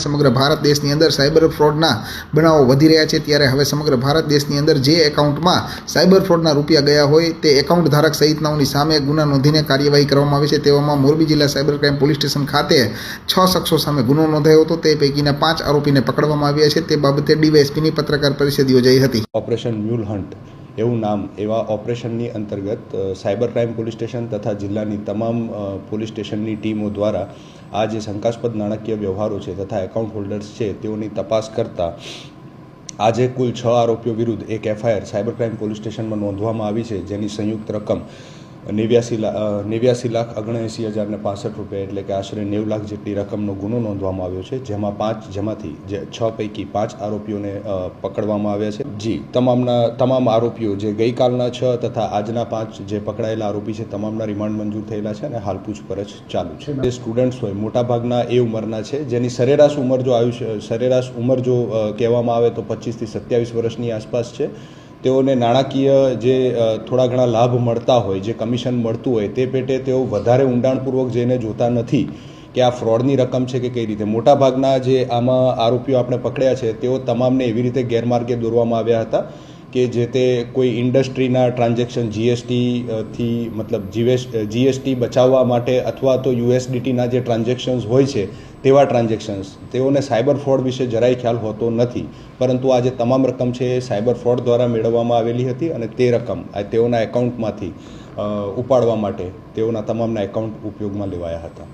સમગ્ર ભારત દેશની અંદર સાયબર ફ્રોડના બનાવો વધી રહ્યા છે ત્યારે હવે સમગ્ર ભારત દેશની અંદર જે એકાઉન્ટમાં સાયબર ફ્રોડના રૂપિયા ગયા હોય તે એકાઉન્ટ ધારક સહિતનાઓની સામે ગુના નોંધીને કાર્યવાહી કરવામાં આવી છે। તેવામાં મોરબી જિલ્લા સાયબર ક્રાઇમ પોલીસ સ્ટેશન ખાતે 6 શખ્સો સામે ગુનો નોંધાયો હતો। તે પૈકીના 5 આરોપીને પકડવામાં આવ્યા છે। તે બાબતે ડીવાયએસપીની પત્રકાર પરિષદ યોજાઈ હતી। ઓપરેશન મ્યુલ હન્ટ એવું નામ એવા ઓપરેશનની અંતર્ગત સાયબર ક્રાઇમ પોલીસ સ્ટેશન તથા જિલ્લાની તમામ પોલીસ સ્ટેશનની ટીમો દ્વારા આ જે શંકાસ્પદ નાણાકીય વ્યવહારો છે તથા એકાઉન્ટ હોલ્ડર્સ છે તેઓની તપાસ કરતા આજે કુલ 6 આરોપીઓ વિરુદ્ધ એક એફઆઈઆર સાયબર ક્રાઇમ પોલીસ સ્ટેશનમાં નોંધવામાં આવી છે, જેની સંયુક્ત રકમ 89,79,065 રૂપિયા એટલે કે આશરે 90 લાખ જેટલી રકમનો ગુનો નોંધવામાં આવ્યો છે, જેમાંથી 6 પૈકી 5 આરોપીઓને પકડવામાં આવ્યા છે। જી તમામ આરોપીઓ જે ગઈકાલના 6 તથા આજના 5 જે પકડાયેલા આરોપી છે તમામના રિમાન્ડ મંજૂર થયેલા છે અને હાલ પૂછપરછ ચાલુ છે। જે સ્ટુડન્ટ્સ હોય મોટાભાગના એ ઉંમરના છે, જેની સરેરાશ ઉંમર જો કહેવામાં આવે તો 25 થી 27 વર્ષની આસપાસ છે। તેઓને નાણાકીય જે થોડા ઘણા લાભ મળતા હોય, જે કમિશન મળતું હોય તે પેટે તેઓ વધારે ઊંડાણપૂર્વક જઈને જોતા નથી કે આ ફ્રોડની રકમ છે કે કઈ રીતે। મોટાભાગના જે આમાં આરોપીઓ આપણે પકડ્યા છે તેઓ તમામને એવી રીતે ગેરમાર્ગે દોરવામાં આવ્યા હતા કે જે તે કોઈ ઇન્ડસ્ટ્રીના ટ્રાન્ઝેક્શન જીએસટી મતલબ જીએસટી બચાવવા માટે અથવા તો યુએસડીટીના જે ટ્રાન્ઝેક્શન્સ હોય છે તેવા ટ્રાન્ઝેક્શન્સ તેઓને સાયબર ફ્રોડ વિશે જરાય ખ્યાલ હોતો નથી, પરંતુ આ જે તમામ રકમ છે એ સાયબર ફ્રોડ દ્વારા મેળવવામાં આવેલી હતી અને તે રકમ તેઓના એકાઉન્ટમાંથી ઉપાડવા માટે તેઓના તમામના એકાઉન્ટ ઉપયોગમાં લેવાયા હતા।